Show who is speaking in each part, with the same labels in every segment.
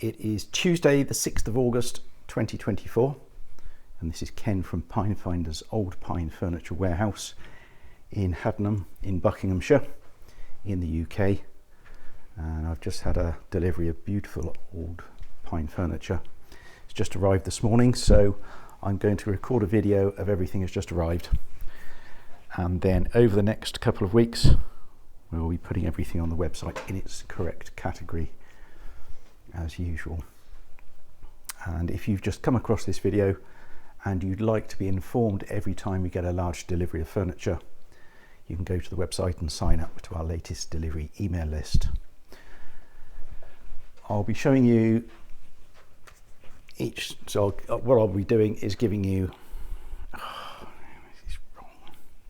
Speaker 1: It is Tuesday the 6th of August 2024 and this is Ken from Pine Finder's Old Pine Furniture Warehouse in Haddenham in Buckinghamshire in the UK, and I've just had a delivery of beautiful old pine furniture. It's just arrived this morning, so I'm going to record a video of everything that's just arrived, and then over the next couple of weeks we'll be putting everything on the website in its correct category as usual. And if you've just come across this video and you'd like to be informed every time we get a large delivery of furniture, you can go to the website and sign up to our latest delivery email list. I'll be showing you each, so what I'll be doing is giving you, this is wrong.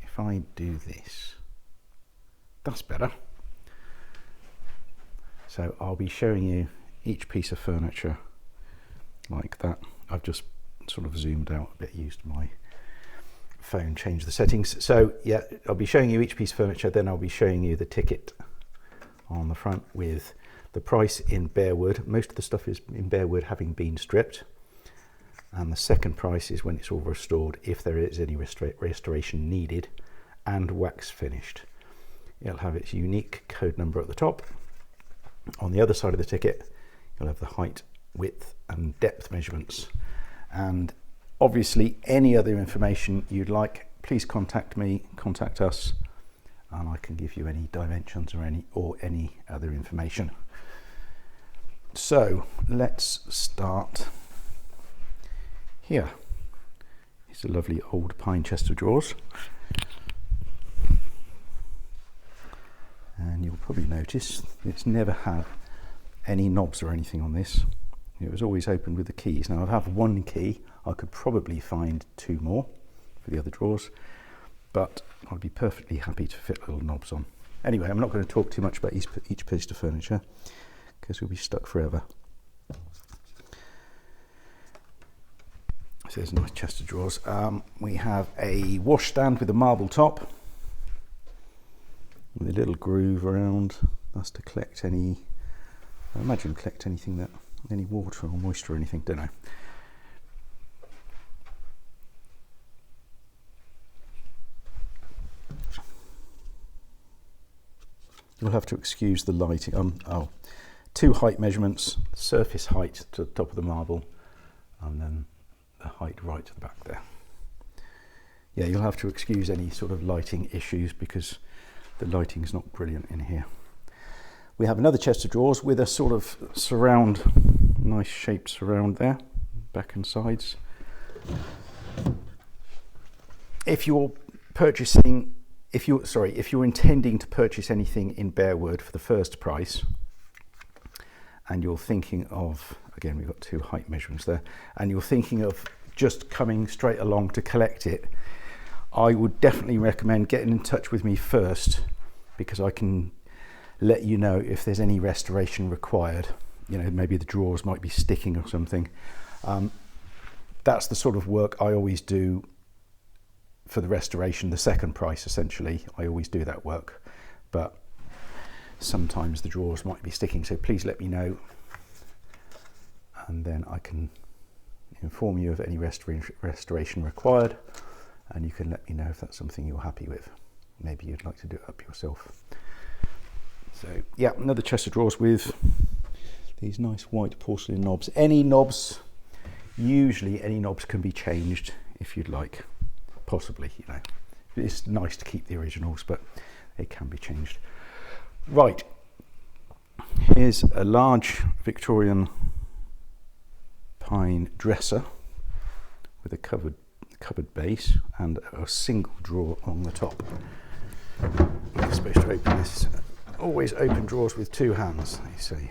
Speaker 1: If I do this, that's better. So I'll be showing you each piece of furniture like that. I've just sort of zoomed out a bit, used my phone, changed the settings. So yeah, I'll be showing you each piece of furniture, then I'll be showing you the ticket on the front with the price in bare wood. Most of the stuff is in bare wood having been stripped, and the second price is when it's all restored, if there is any restoration needed, and wax finished. It'll have its unique code number at the top. On the other side of the ticket you'll have the height, width and depth measurements, and obviously any other information you'd like, please contact me, contact us, and I can give you any dimensions or any other information. So let's start here. It's a lovely old pine chest of drawers, and you'll probably notice it's never had any knobs or anything on this. It was always opened with the keys. Now I have one key, I could probably find two more for the other drawers, but I'd be perfectly happy to fit little knobs on. Anyway, I'm not going to talk too much about each piece of furniture because we'll be stuck forever. So there's a nice chest of drawers. We have a washstand with a marble top with a little groove around. That's to collect any, I imagine collect anything that, any water or moisture or anything, don't know. You'll have to excuse the lighting. Two height measurements: surface height to the top of the marble, and then the height right to the back there. Yeah, you'll have to excuse any sort of lighting issues because the lighting is not brilliant in here. We have another chest of drawers with a sort of surround, nice shaped surround there, back and sides. If you're purchasing, if you're intending to purchase anything in bare wood for the first price, and you're thinking of, again, we've got two height measurements there, and you're thinking of just coming straight along to collect it, I would definitely recommend getting in touch with me first, because I can let you know if there's any restoration required. You know, maybe the drawers might be sticking or something. That's the sort of work I always do for the restoration, the second price essentially. I always do that work, but sometimes the drawers might be sticking, so please let me know, and then I can inform you of any restoration required, and you can let me know if that's something you're happy with. Maybe you'd like to do it up yourself. So yeah, another chest of drawers with these nice white porcelain knobs. Any knobs, usually any knobs can be changed if you'd like, possibly, you know. It's nice to keep the originals, but they can be changed. Right, here's a large Victorian pine dresser with a cupboard base and a single drawer on the top. You're supposed to open this. Always open drawers with two hands, they say.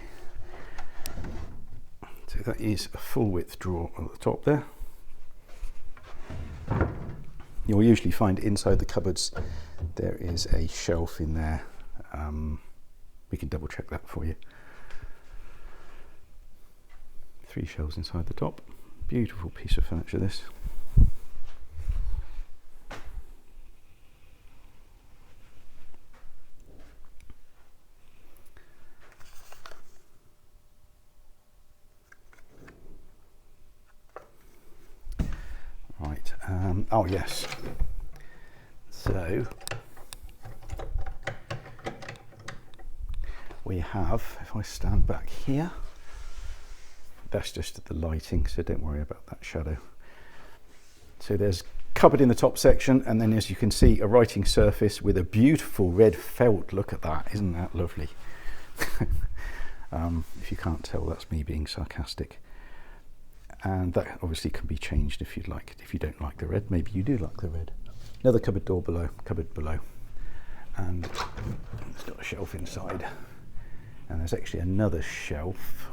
Speaker 1: So that is a full width drawer at the top there. You'll usually find inside the cupboards there is a shelf in there. We can double check that for you. 3 shelves inside the top. Beautiful piece of furniture this. Oh yes. So we have, if I stand back here, that's just the lighting, so don't worry about that shadow. So there's cupboard in the top section, and then as you can see, a writing surface with a beautiful red felt. Look at that, isn't that lovely? If you can't tell, that's me being sarcastic. And that obviously can be changed if you'd like. If you don't like the red, maybe you do like the red. Another cupboard door below, cupboard below, and it's got a shelf inside. And there's actually another shelf,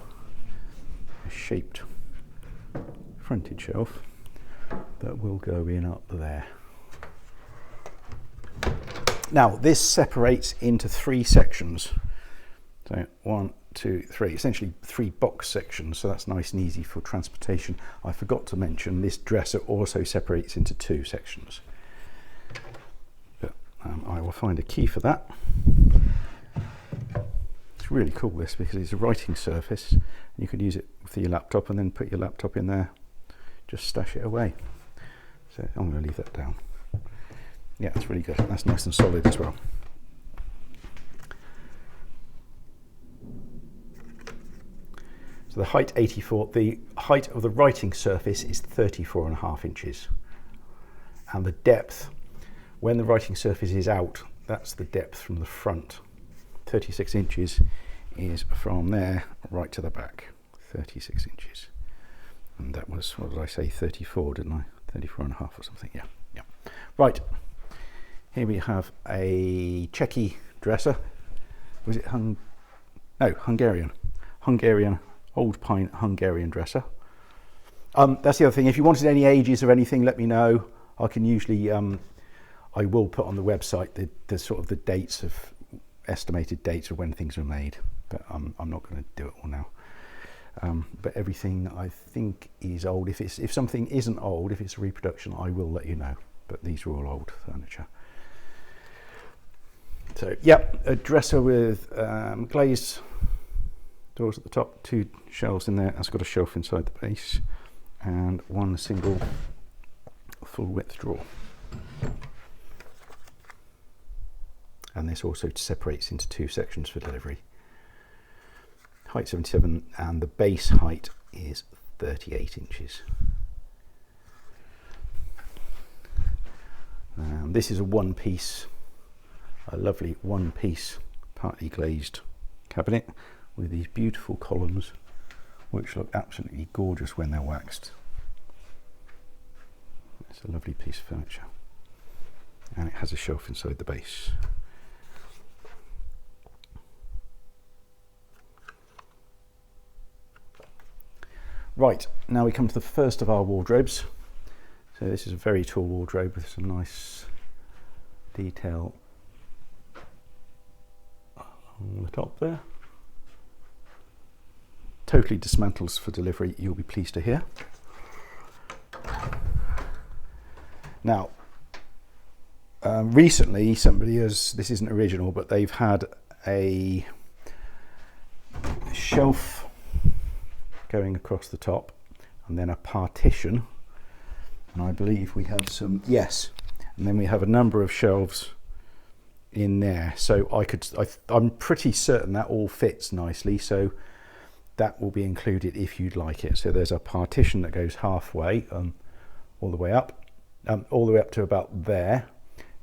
Speaker 1: a shaped fronted shelf that will go in up there. Now this separates into 3 sections. So 1, 2, 3, essentially 3 box sections, so that's nice and easy for transportation. I forgot to mention this dresser also separates into 2 sections. But I will find a key for that. It's really cool this, because it's a writing surface and you can use it for your laptop and then put your laptop in there, just stash it away. So I'm going to leave that down. Yeah, it's really good. That's nice and solid as well. So the height 84, the height of the writing surface is 34.5 inches. And the depth, when the writing surface is out, that's the depth from the front. 36 inches is from there right to the back, 36 inches. And that was, what did I say, 34, didn't I? 34.5 or something, yeah. Right, here we have a Czechy dresser. Was it Hungarian, old pine Hungarian dresser. That's the other thing. If you wanted any ages or anything, let me know. I can usually, I will put on the website the sort of the dates of, estimated dates of when things were made, but I'm not going to do it all now. But everything I think is old. If something isn't old, if it's a reproduction, I will let you know. But these are all old furniture. So yeah, a dresser with glazed doors at the top, 2 shelves in there. That's got a shelf inside the base, and 1 single full width drawer. And this also separates into 2 sections for delivery. Height 77, and the base height is 38 inches. This is a one-piece, a lovely one-piece, partly glazed cabinet with these beautiful columns, which look absolutely gorgeous when they're waxed. It's a lovely piece of furniture, and it has a shelf inside the base. Right, now we come to the first of our wardrobes. So this is a very tall wardrobe with some nice detail on the top there. Totally dismantles for delivery, you'll be pleased to hear. Now, recently somebody has, this isn't original, but they've had a shelf going across the top and then a partition, and I believe we have some, yes, and then we have a number of shelves in there, so I'm pretty certain that all fits nicely, so that will be included if you'd like it. So there's a partition that goes halfway, all the way up to about there.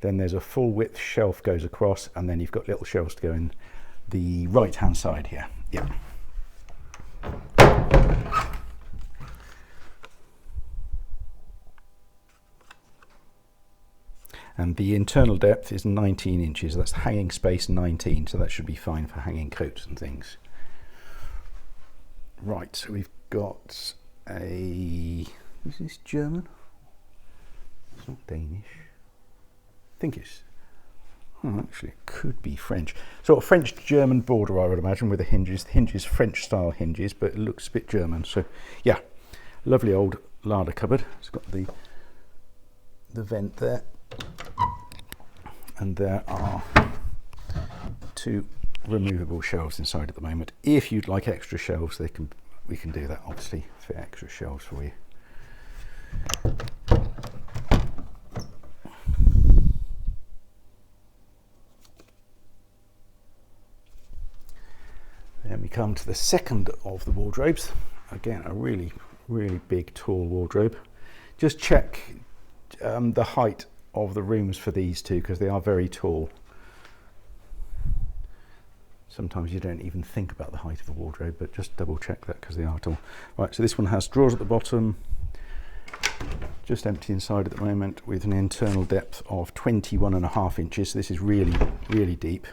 Speaker 1: Then there's a full width shelf goes across, and then you've got little shelves to go in the right hand side here. Yeah. And the internal depth is 19 inches. That's hanging space 19, so that should be fine for hanging coats and things. Right, so we've got a, is this German? It's not Danish. I think it's, oh, actually it could be French. So a French-German border, I would imagine, with the hinges. The hinges, French-style hinges, but it looks a bit German. So yeah, lovely old larder cupboard. It's got the vent there. And there are 2 removable shelves inside at the moment. If you'd like extra shelves, we can do that, obviously, fit extra shelves for you. Then we come to the second of the wardrobes. Again, a really, really big, tall wardrobe. Just check the height of the rooms for these two, because they are very tall. Sometimes you don't even think about the height of a wardrobe, but just double check that because they are tall. Right, so this one has drawers at the bottom, just empty inside at the moment, with an internal depth of 21.5 inches. So this is really, really deep.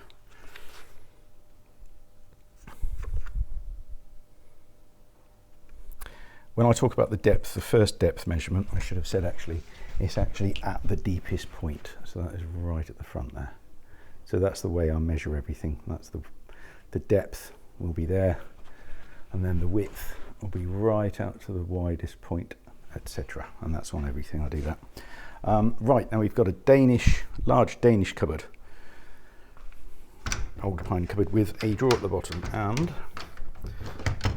Speaker 1: When I talk about the depth, the first depth measurement, I should have said actually, it's actually at the deepest point. So that is right at the front there. So that's the way I measure everything. That's the depth will be there, and then the width will be right out to the widest point, etc. And that's on everything. I do that. Right, now we've got a large Danish cupboard, old pine cupboard with a drawer at the bottom, and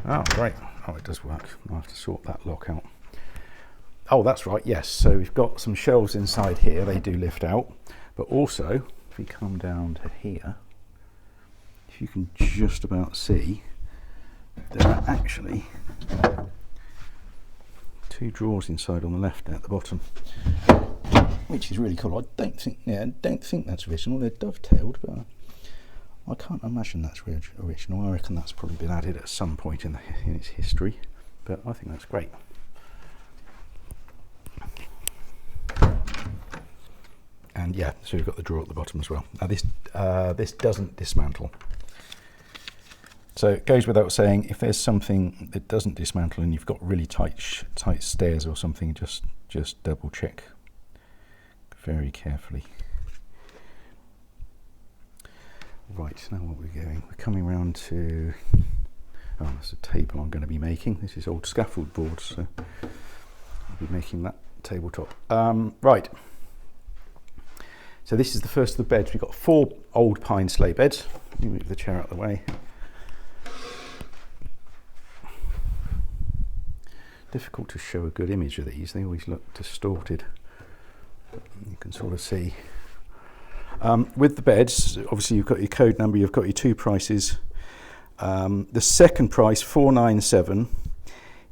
Speaker 1: oh great, oh it does work. I'll have to sort that lock out. Oh, that's right, yes. So we've got some shelves inside here. They do lift out, but also if we come down to here, if you can just about see, there are actually two drawers inside on the left at the bottom, which is really cool. I don't think that's original. They're dovetailed, but I can't imagine that's original. I reckon that's probably been added at some point in its history, but I think that's great. And yeah, so we've got the drawer at the bottom as well. Now this doesn't dismantle. So it goes without saying, if there's something that doesn't dismantle and you've got really tight stairs or something, just double check very carefully. Right, now what we're going, we're coming around to, oh, that's a table I'm going to be making. This is old scaffold board, so I'll be making that tabletop. Right. So this is the first of the beds. We've got 4 old pine sleigh beds. Let me move the chair out of the way. Difficult to show a good image of these. They always look distorted. You can sort of see. With the beds, obviously you've got your code number, you've got your 2 prices. The second price, $497,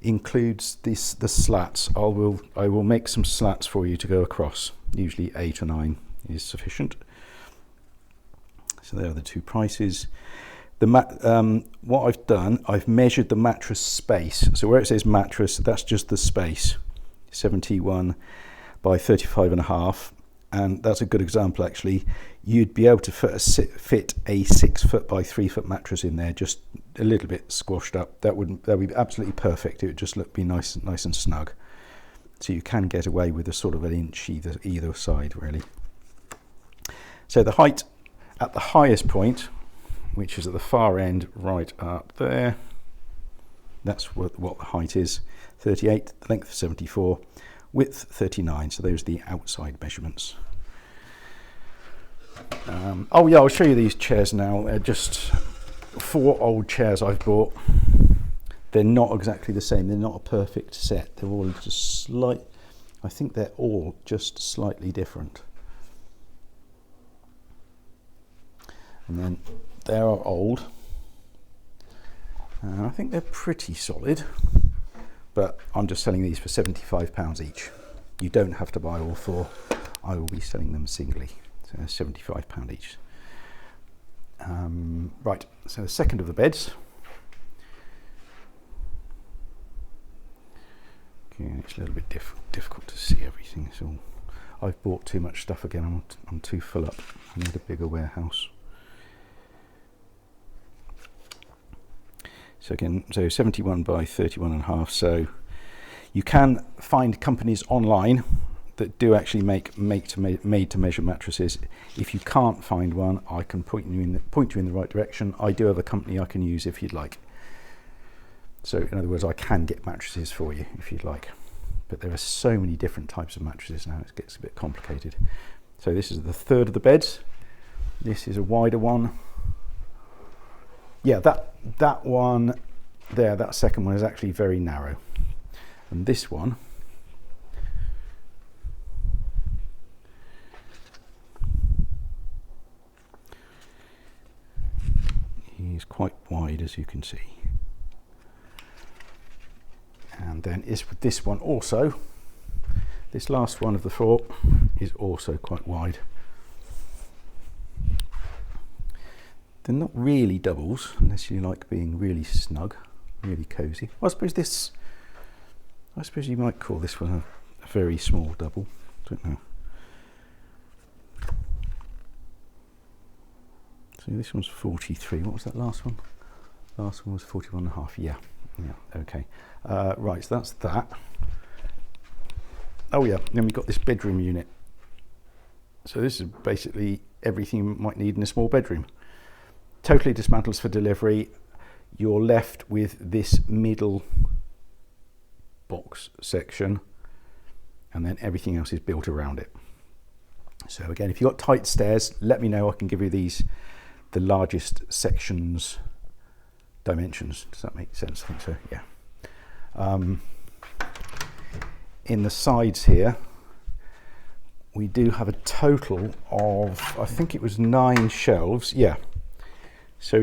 Speaker 1: includes the slats. I will make some slats for you to go across. Usually 8 or 9 is sufficient. So there are the 2 prices. What I've done, I've measured the mattress space. So where it says mattress, that's just the space, 71 by 35.5, and that's a good example actually. You'd be able to fit a 6 foot by 3 foot mattress in there, just a little bit squashed up. That would be absolutely perfect. It would just be nice and snug. So you can get away with a sort of an inch either side really. So the height at the highest point, which is at the far end right up there, that's what the height is, 38, the length 74, width 39. So those are the outside measurements. Oh yeah, I'll show you these chairs now. They're just 4 old chairs I've bought. They're not exactly the same. They're not a perfect set. They're all just I think they're all just slightly different. And then they are old. I think they're pretty solid, but I'm just selling these for £75 each. You don't have to buy all 4. I will be selling them singly, so they're £75 each. Right, so the second of the beds. Okay, it's a little bit difficult to see everything. So I've bought too much stuff again. I'm too full up. I need a bigger warehouse. So again, so 71 by 31.5. So you can find companies online that do actually make made to measure mattresses. If you can't find one, I can point you in the right direction. I do have a company I can use if you'd like. So in other words, I can get mattresses for you if you'd like. But there are so many different types of mattresses now, it gets a bit complicated. So this is the third of the beds. This is a wider one. Yeah, that one there, that second one is actually very narrow. And this one is quite wide wide, as you can see. And then this one also, this last one of the 4 is also quite wide. They're not really doubles unless you like being really snug, really cozy. I suppose you might call this one a very small double. Don't know. So this one's 43. What was that last one? Last one was 41.5. Yeah. Okay. Right. So that's that. Oh yeah. Then we've got this bedroom unit. So this is basically everything you might need in a small bedroom. Totally dismantles for delivery. You're left with this middle box section, and then everything else is built around it. So again, if you've got tight stairs, let me know. I can give you the largest sections dimensions. Does that make sense? I think so, yeah. In the sides here, we do have a total of, I think it was 9 shelves. Yeah. So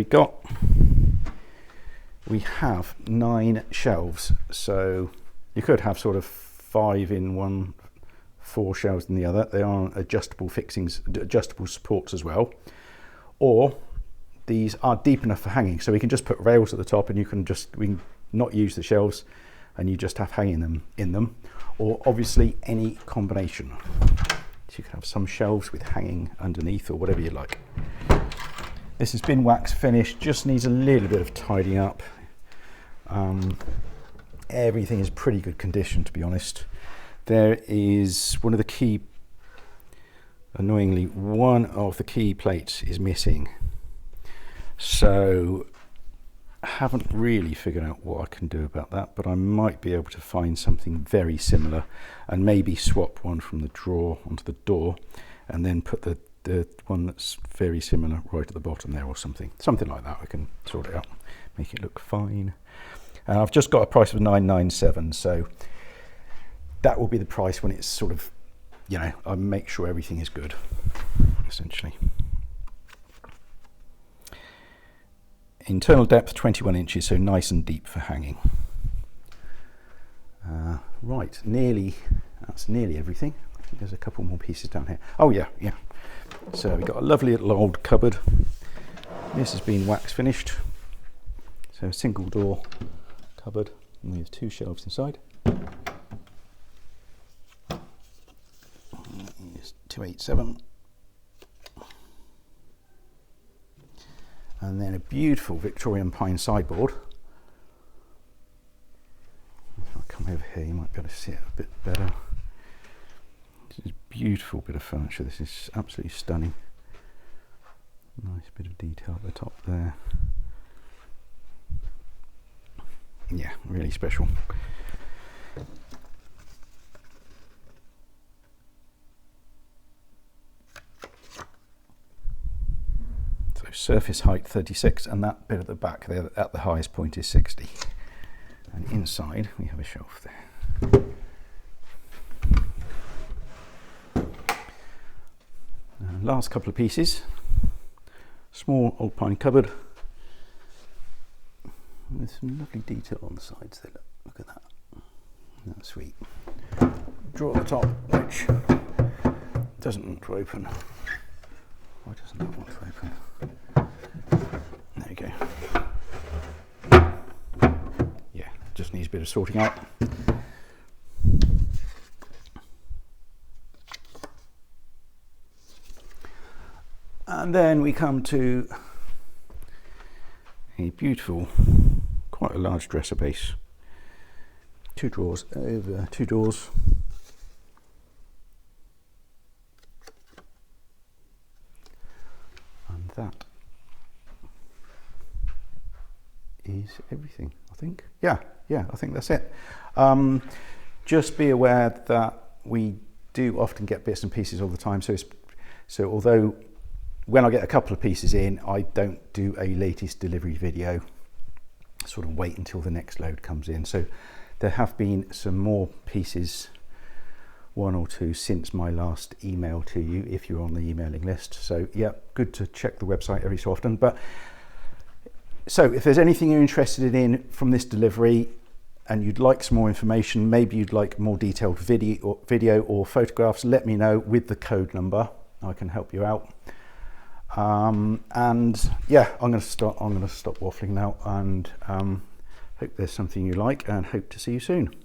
Speaker 1: we have 9 shelves. So you could have sort of 5 in one, 4 shelves in the other. They are adjustable fixings, adjustable supports as well. Or these are deep enough for hanging, so we can just put rails at the top, and we can not use the shelves, and you just have hanging them in them. Or obviously any combination. So you can have some shelves with hanging underneath, or whatever you like. This has been wax finished, just needs a little bit of tidying up. Everything is pretty good condition, to be honest. There is annoyingly, one of the key plates is missing. So I haven't really figured out what I can do about that, but I might be able to find something very similar and maybe swap one from the drawer onto the door, and then put the one that's very similar right at the bottom there, or something like that. I can sort it out, make it look fine. And I've just got a price of $9.97, so that will be the price when it's sort of, I make sure everything is good, essentially. Internal depth 21 inches, so nice and deep for hanging. Right, that's nearly everything. I think there's a couple more pieces down here. Oh yeah. So we've got a lovely little old cupboard. This has been wax finished. So a single door cupboard with 2 shelves inside. It's 287. And then a beautiful Victorian pine sideboard. If I come over here, you might be able to see it a bit better. This is a beautiful bit of furniture. This is absolutely stunning. Nice bit of detail at the top there. Yeah, really special. So surface height 36, and that bit at the back there at the highest point is 60. And inside we have a shelf there. Last couple of pieces. Small old pine cupboard with some lovely detail on the sides there. Look at that. That's sweet. Drawer at the top, which doesn't want to open. Why doesn't that want to open? There you go. Yeah, just needs a bit of sorting out. And then we come to a beautiful, quite a large dresser base. 2 drawers over 2 doors. And that is everything, I think. Yeah, I think that's it. Just be aware that we do often get bits and pieces all the time. So although when I get a couple of pieces in, I don't do a latest delivery video, sort of wait until the next load comes in. So there have been some more pieces, 1 or 2, since my last email to you, if you're on the emailing list. So yeah, good to check the website every so often. But So if there's anything you're interested in from this delivery and you'd like some more information, maybe you'd like more detailed video or photographs, let me know with the code number. I can help you out. And yeah, I'm going to stop waffling now, and hope there's something you like, and hope to see you soon.